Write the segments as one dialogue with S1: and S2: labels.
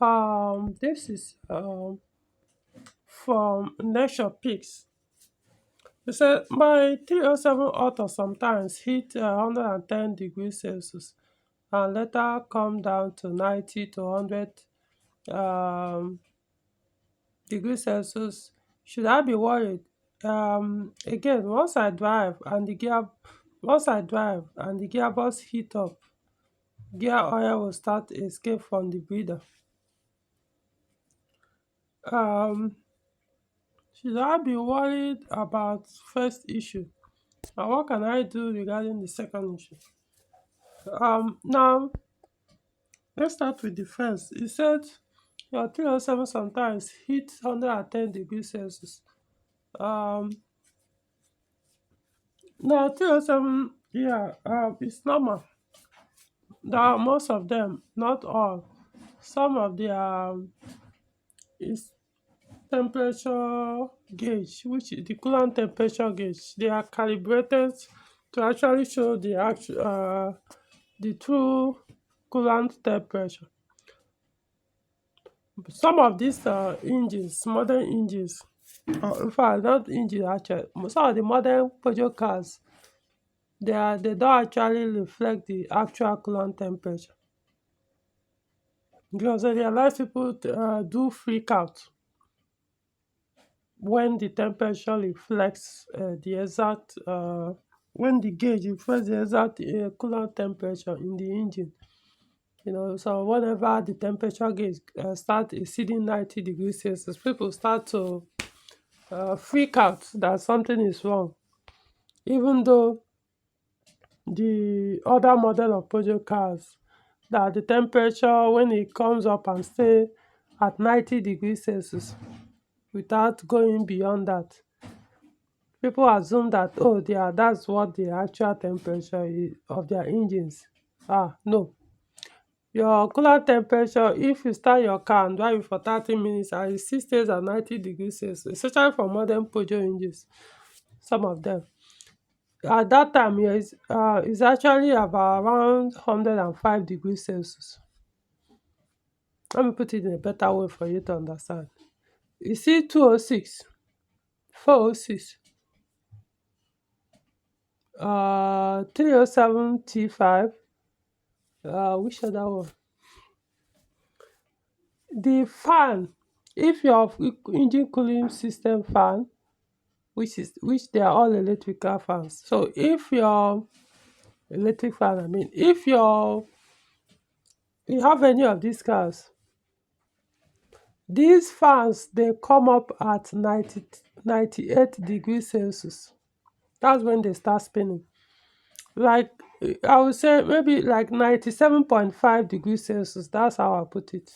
S1: This is from Nation Peaks. It said my 307 auto sometimes hit 110 degrees Celsius and later come down to 90 to 100 um, degrees Celsius. Should I be worried? Again, once I drive and the gearbox heat up, gear oil will start escape from the breather. Um, should I be worried about first issue? And what can I do regarding the second issue? Now let's start with the first. It said your 307 sometimes hit 110 degrees Celsius. Um, Now 307, yeah, it's normal. There are most of them, not all. Some of the is temperature gauge, which is the coolant temperature gauge. They are calibrated to actually show the true coolant temperature. Some of these engines, modern engines, in fact, not engine actually, some of the modern Peugeot cars, they don't actually reflect the actual coolant temperature. Because I realize people do freak out when the temperature reflects the exact when the gauge reflects the exact coolant temperature in the engine. So whenever the temperature gauge start exceeding 90 degrees Celsius, people start to freak out that something is wrong, even though the other model of Peugeot cars, that the temperature when it comes up and stay at 90 degrees Celsius without going beyond that, people assume that, oh, that's what the actual temperature is of their engines. No. Your coolant temperature, if you start your car and drive it for 30 minutes and it still stays at 90 degrees Celsius, especially for modern Peugeot engines, some of them, at that time, yes, it's actually about around 105 degrees Celsius. Let me put it in a better way for you to understand. You see 206, 406, 307 T5, which other one? The fan, if your engine cooling system fan, which they are all electrical fans. So if your electric fan, if you have any of these cars, these fans dey come up at 98 degrees Celsius. That's when they start spinning. Like, I would say maybe like 97.5 degrees Celsius. That's how I put it.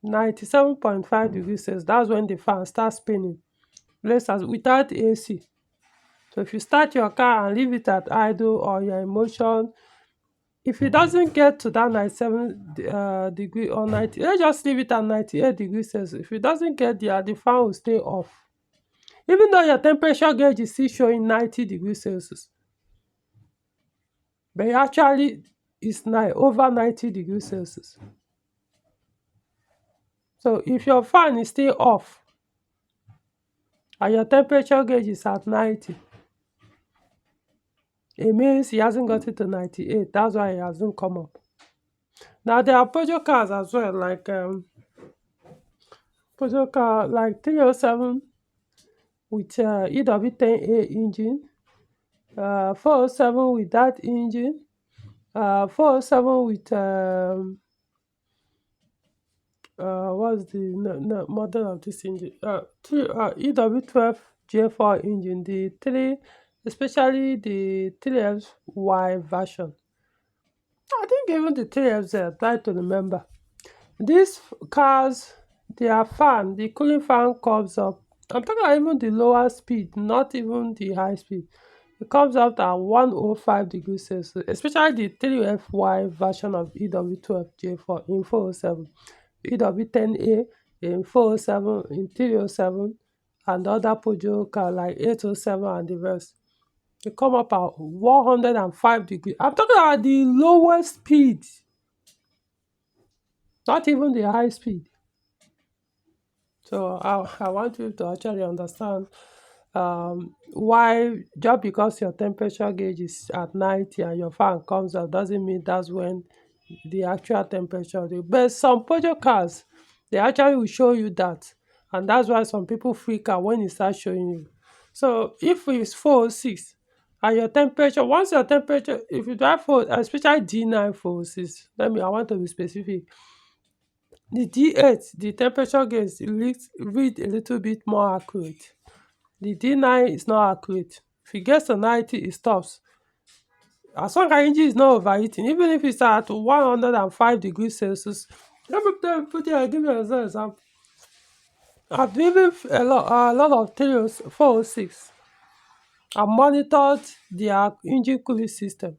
S1: 97.5 degrees Celsius. That's when the fan starts spinning. Without AC. So if you start your car and leave it at idle or you're in motion, if it doesn't get to that 97 degree or 90, let's just leave it at 98 degrees Celsius. If it doesn't get there, the fan will stay off. Even though your temperature gauge is still showing 90 degrees Celsius, but it actually is over 90 degrees Celsius. So if your fan is still off and your temperature gauge is at 90, it means it hasn't got it to 98. That's why it hasn't come up. Now there are Peugeot cars as well, like Peugeot car like 307 with EW10A engine, 407 with that engine, 407 with what's the model of this engine? EW12 J4 engine, the three, especially the 3FY version. I think even the 3FZ, I try to remember. These cars, the cooling fan comes up. I'm talking about even the lower speed, not even the high speed. It comes out at 105 degrees Celsius, especially the 3FY version of EW12J4 in 407, EW10A in 407, in 307, and other Peugeot car like 807 and the rest. They come up at 105 degrees. I'm talking about the lowest speed. not even the high speed. So I want you to actually understand why, just because your temperature gauge is at 90 and your fan comes out doesn't mean that's when the actual temperature dey. But some Peugeot cars, they actually will show you that, and that's why some people freak out when it starts showing you. So if it's 406 and your temperature, once your temperature, if you drive for especially D9 406, I want to be specific. The D8, the temperature gauge read a little bit more accurate. The D9 is not accurate. If it gets to 90, it stops. As long as engine is not overheating, even if it's at 105 degrees Celsius, let me put it, I'll give you an example. I've driven a lot of 406 and monitored their engine cooling system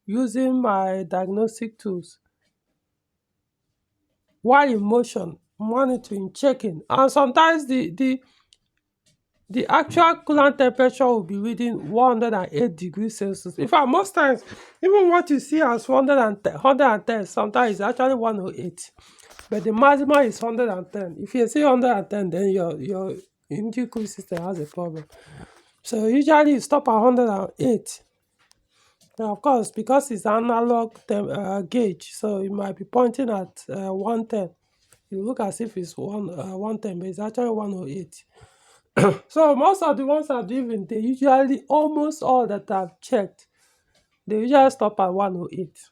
S1: using my diagnostic tools while in motion, monitoring, checking, and sometimes the actual coolant temperature will be reading 108 degrees Celsius. In fact, most times, even what you see as 110, sometimes it's actually 108. But the maximum is 110. If you see 110, then your engine cooling system has a problem. So usually you stop at 108. Now, of course, because it's analog gauge, so it might be pointing at 110. You look as if it's 110, but it's actually 108. So most of the ones I've driven, they usually, almost all that I've checked, they usually stop at 108.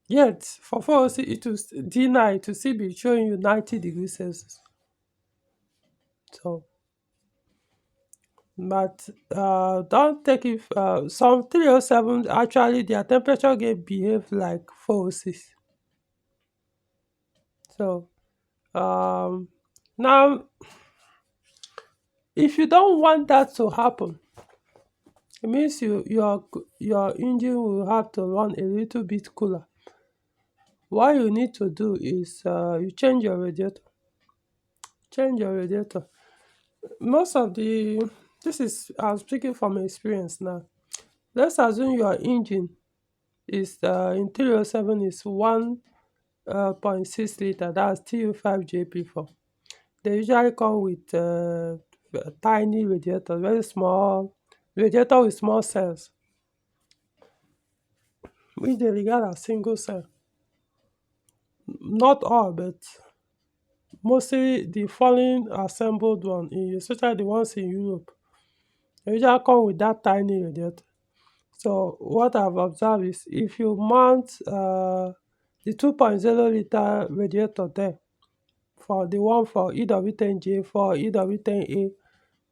S1: Yet for 406, it will D9 to still be showing you 90 degrees Celsius. So, but don't take it. Some 307 actually their temperature gauge behave like 406. So now, if you don't want that to happen, it means your engine will have to run a little bit cooler. What you need to do is you change your radiator. Change your radiator. Most of the this is, I'm speaking from experience now. Let's assume your engine is in 307 is 1.6 liter, that's TU5JP4. They usually come with a tiny radiator, very small radiator with small cells, which they regard as single cell. Not all, but mostly the foreign assembled one, especially the ones in Europe, they usually come with that tiny radiator. So what I've observed is, if you mount the 2.0 liter radiator there, for the one for EW10J, for EW10A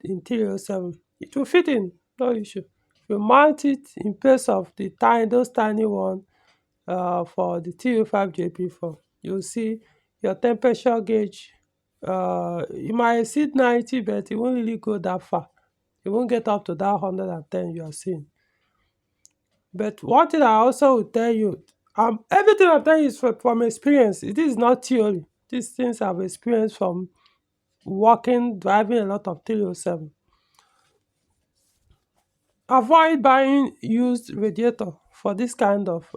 S1: in 307, it will fit in, no issue. If you mount it in place of those tiny one for the TU5JP4, you'll see your temperature gauge, it might exceed 90, but it won't really go that far. It won't get up to that 110 you are seeing. But one thing I also will tell you, everything I'm telling you is from experience. This is not theory. These things I've experienced from driving a lot of 307. Avoid buying used radiator for this kind of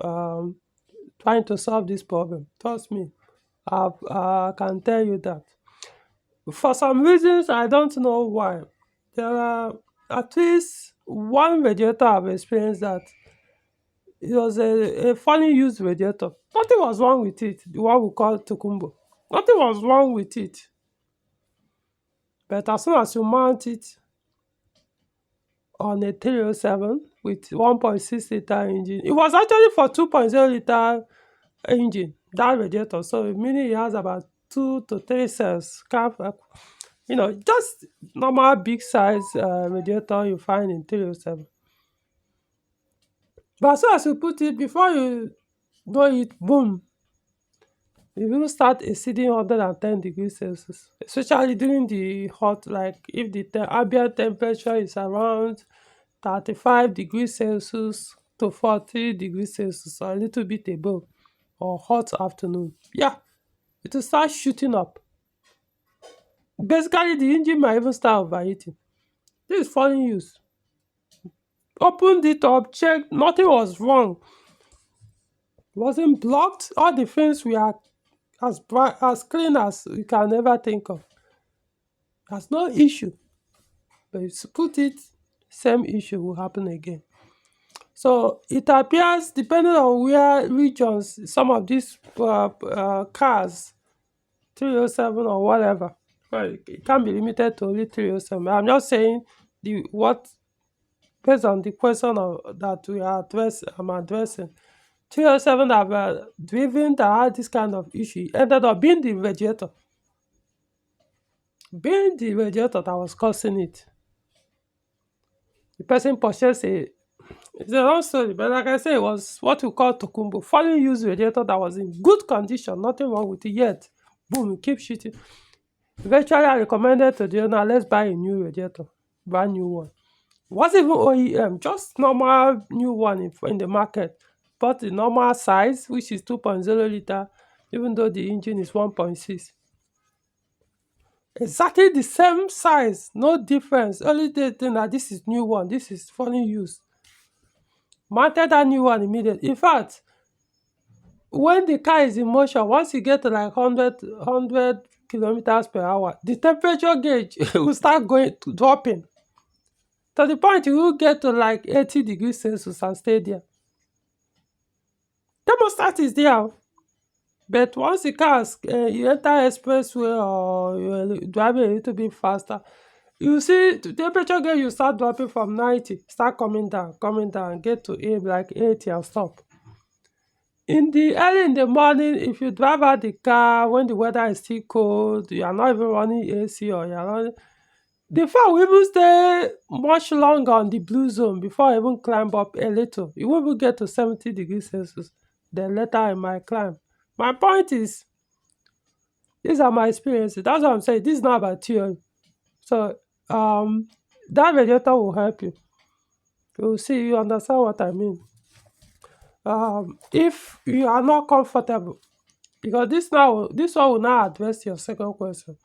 S1: trying to solve this problem. Trust me, I can tell you that. For some reasons, I don't know why, there are at least one radiator I've experienced that it was a funny used radiator. Nothing was wrong with it, the one we call Tokumbo. Nothing was wrong with it. But as soon as you mount it on a 307 with 1.6 liter engine, it was actually for 2.0 liter engine, that radiator. So meaning it has about 2 to 3 cells. Just normal big size radiator you find in 307. But as soon as you put it, before you know it, boom, it will start exceeding 110 degrees Celsius, especially during the hot, like if the ambient temperature is around 35 degrees Celsius to 40 degrees Celsius, or a little bit above, or hot afternoon. Yeah, it will start shooting up. Basically, the engine might even start overheating. This is foreign use. Opened it up, checked, nothing was wrong. It wasn't blocked. All the things we are as bright, as clean as you can ever think of. There's no issue. But if you put it, same issue will happen again. So it appears, depending on where regions, some of these cars, 307 or whatever, well, it can't be limited to only 307. I'm just saying the what based on the question that I'm addressing. 307 have driven that had this kind of issue ended up being the radiator that was causing it. The person purchased it's a long story, but like I say, it was what we call tokumbo, fully used radiator that was in good condition, nothing wrong with it yet. Boom, it keeps shooting. Eventually, I recommended to the owner, let's buy a new radiator, brand new one. It wasn't even OEM, just normal new one in the market. But the normal size, which is 2.0 liter, even though the engine is 1.6. Exactly the same size, no difference. Only the thing that this is new one, this is fully used. Mounted that new one immediately. In fact, when the car is in motion, once you get to like 100 kilometers per hour, the temperature gauge will start dropping to the point you will get to like 80 degrees Celsius and stay there. Thermostat is there, but once the cars you enter expressway or you're driving a little bit faster, you see the temperature gauge you start dropping from 90, start coming down, get to like 80 and stop. In the early in the morning, if you drive out the car when the weather is still cold, you are not even running AC or you are running, the fan will even stay much longer on the blue zone before I even climb up a little. You won't even get to 70 degrees Celsius. Then later I might climb. My point is, these are my experiences. That's what I'm saying. This is not about theory. So that radiator will help you. You will see, you understand what I mean. If you are not comfortable, because this one will now address your second question.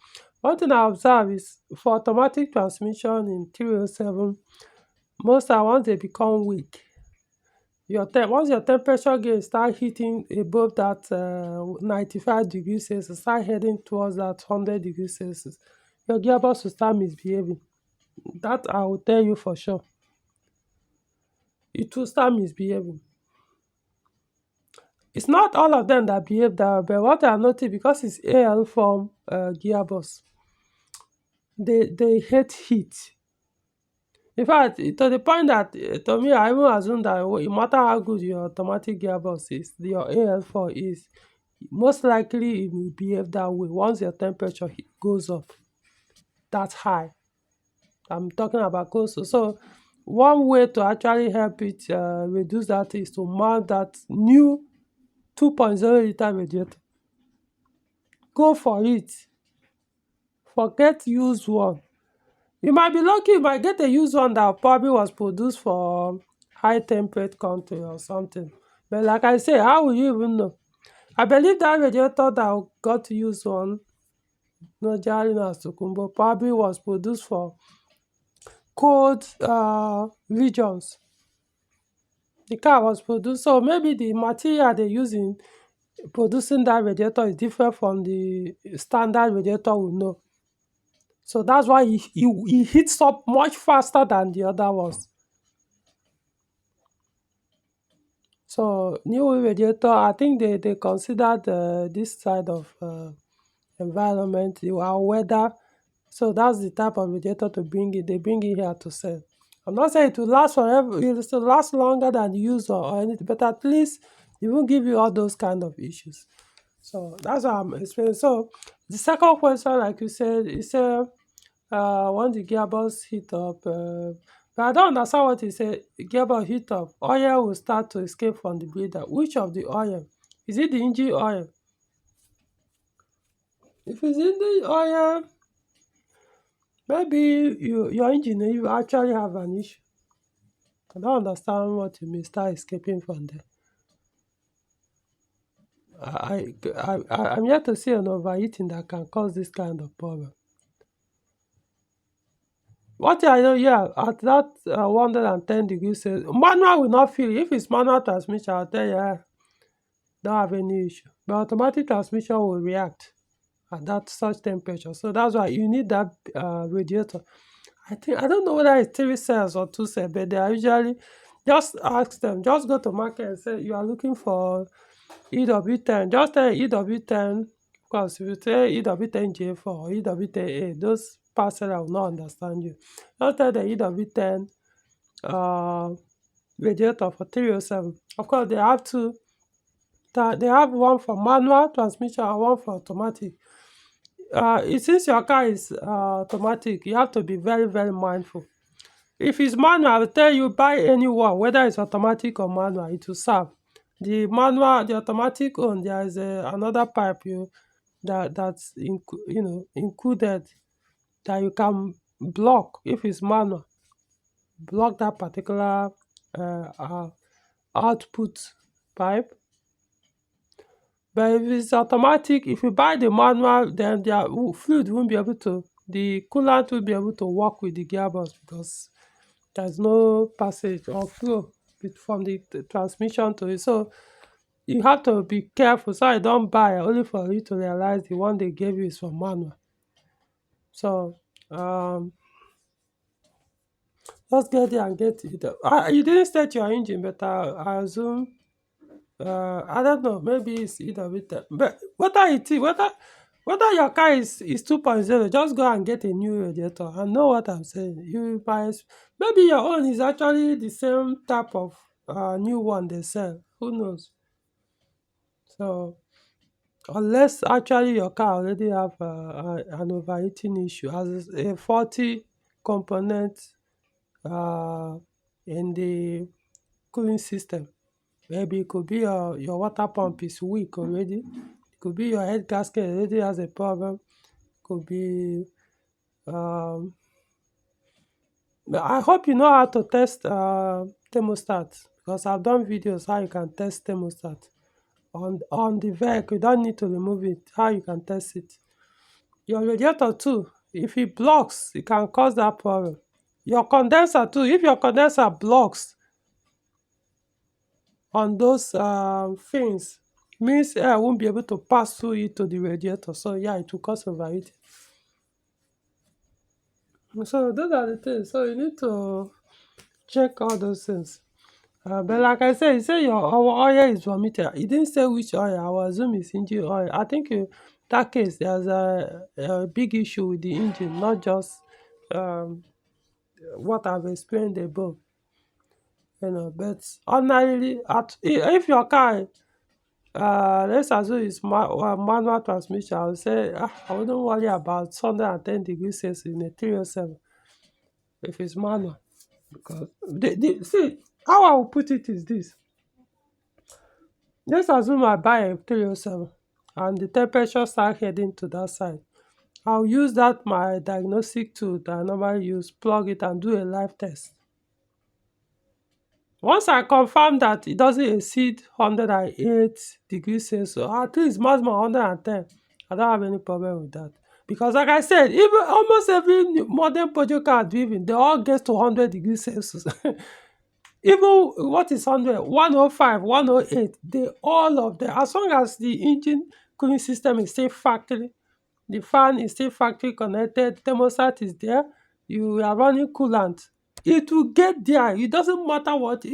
S1: One thing I observe is for automatic transmission in 307, most times once they become weak, once your temperature gauge start hitting above that 95 degrees Celsius, start heading towards that 100 degrees Celsius, your gearbox will start misbehaving. That I will tell you for sure. It will start misbehaving. It's not all of them that behave that way, but what I noticed, because it's AL form gearbox, they hate heat. In fact, to the point that to me, I even assume that no matter how good your automatic gearbox is, your AL4 is, most likely it will behave that way once your temperature goes up that high. I'm talking about coastal. So one way to actually help it reduce that is to mount that new 2.0 liter radiator. Go for it. Forget used one. You might be lucky, you might get a used one that probably was produced for high temperature country or something. But like I say, how will you even know? I believe that radiator that got used one, no Jarina Sukumbo, probably was produced for cold regions. The car was produced, so maybe the material they use in producing that radiator is different from the standard radiator we know. So that's why he heats up much faster than the other ones. So new radiator, I think they considered this side of environment, our weather. So that's the type of radiator to bring it. They bring it here to sell. I'm not saying it will last forever. It will still last longer than the user or anything, but at least it won't give you all those kind of issues. So that's what I'm explaining. So the second question, like you said, is when the gearbox heat up. But I don't understand what you say. Gearbox heat up, oil will start to escape from the bleeder. Which of the oil? Is it the engine oil? If it's in the oil, maybe your engine you actually have an issue. I don't understand what you mean. Start escaping from there. I'm yet to see an overheating that can cause this kind of problem. What I know, yeah, at that 110 degrees Celsius, manual will not feel it. If it's manual transmission, I'll tell you, don't have any issue. But automatic transmission will react at that such temperature. So that's why you need that radiator. I don't know whether it's 3 cells or 2 cells, but they are usually, just ask them, just go to market and say you are looking for EW10. Just tell EW10, because if you say EW10J4 or EW10A, those parcel will not understand you. Just tell the EW10 uh, radiator for 307. Of course, they have two. They have one for manual transmission and one for automatic. Since your car is automatic, you have to be very, very mindful. If it's manual, I will tell you, buy any one, whether it's automatic or manual, it will serve. The manual, the automatic one, there is another pipe that's included, that you can block. If it's manual, block that particular output pipe. But if it's automatic, if you buy the manual, then the fluid won't be able to, the coolant will be able to work with the gearbox, because there's no passage or flow from the transmission to it. So you have to be careful, so I don't buy only for you to realize the one they gave you is for manual. So just get there and get it. You didn't start your engine, but I assume, I don't know, maybe it's either with that. But whether your car is 2.0, just go and get a new radiator. I know what I'm saying. You buy, maybe your own is actually the same type of new one they sell. Who knows? So unless actually your car already have an overheating issue, as a faulty component uh, in the cooling system. Maybe it could be your water pump is weak already. It could be your head gasket already has a problem. Could be. Um, I hope you know how to test thermostat, because I've done videos how you can test thermostat on the vehicle. You don't need to remove it. How you can test it. Your radiator too. If it blocks, it can cause that problem. Your condenser too. If your condenser blocks on those things, means air won't be able to pass through it to the radiator. So yeah, it will cause overheating. So those are the things. So you need to check all those things. But like I said, you say your oil is vomited. You didn't say which oil. I will assume it's engine oil. I think in that case there's a big issue with the engine, not just um, what I've explained above. But ordinarily, if your car, let's assume it's manual transmission, I would say I wouldn't worry about 110 degrees Celsius in a 307 if it's manual. Because see, how I will put it is this. Let's assume I buy a 307 and the temperature start heading to that side. I'll use that my diagnostic tool that I normally use, plug it and do a live test. Once I confirm that it doesn't exceed 108 degrees Celsius, or at least maximum 110, I don't have any problem with that. Because like I said, even almost every modern Peugeot car driven, they all get to 100 degrees Celsius. Even what is 100, 105, 108, they all of them, as long as the engine cooling system is still factory, the fan is still factory connected, thermostat is there, you are running coolant, it will get there. It doesn't matter what,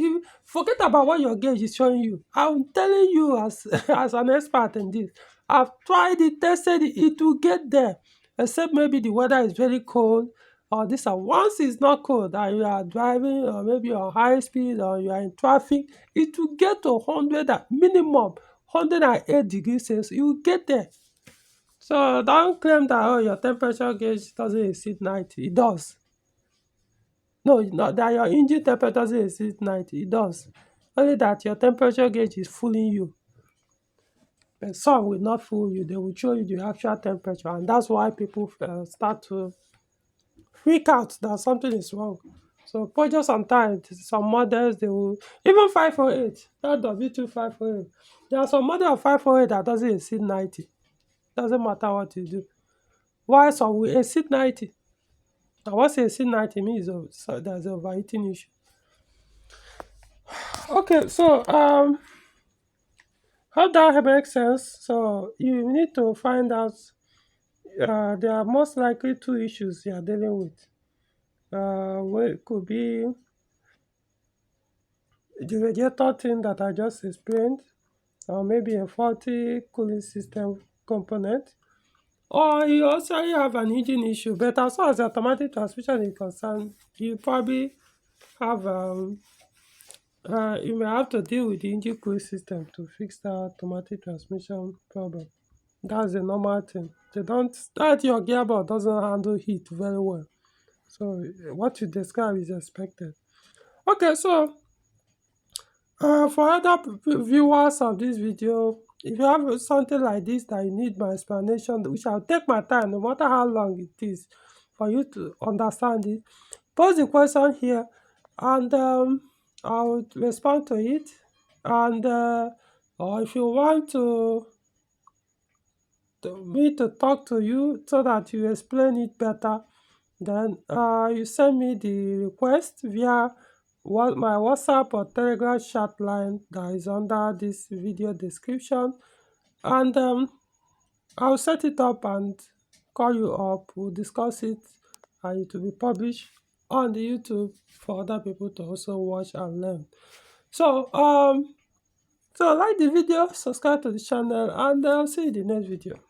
S1: forget about what your gauge is showing you. I'm telling you as as an expert in this, I've tried it, tested it, it will get there. Except maybe the weather is very cold, or this and once it's not cold and you are driving, or maybe on high speed, or you are in traffic, it will get to 100 at minimum 108 degrees Celsius. You will get there. So don't claim that your temperature gauge doesn't exceed 90. It does. No, not that your engine temperature doesn't exceed 90. It does. Only that your temperature gauge is fooling you. But some will not fool you. They will show you the actual temperature, and that's why people start to freak out that something is wrong. So Peugeot sometimes, some models, they will, even 508, that W2 508. There are some model of 508 that doesn't exceed 90. Doesn't matter what you do. Why some will exceed 90? And once you exceed 90 means so there's an overheating issue. Okay, so How that makes sense? So you need to find out. There are most likely two issues you are dealing with. Well, it could be the radiator thing that I just explained, or maybe a faulty cooling system component, or you also have an engine issue. But as far as the automatic transmission is concerned, you probably have you may have to deal with the engine cooling system to fix that automatic transmission problem. That's a normal thing. They don't that your gearbox doesn't handle heat very well. So what you describe is expected. Okay, so for other viewers of this video, if you have something like this that you need my explanation, which I'll take my time, no matter how long it is, for you to understand it, post the question here, and I will respond to it. And or if you want me to talk to you so that you explain it better, then you send me the request via my WhatsApp or Telegram chat line that is under this video description, and I'll set it up and call you up. We'll discuss it, and it will be published on the YouTube for other people to also watch and learn. So so like the video, subscribe to the channel, and I'll see you in the next video.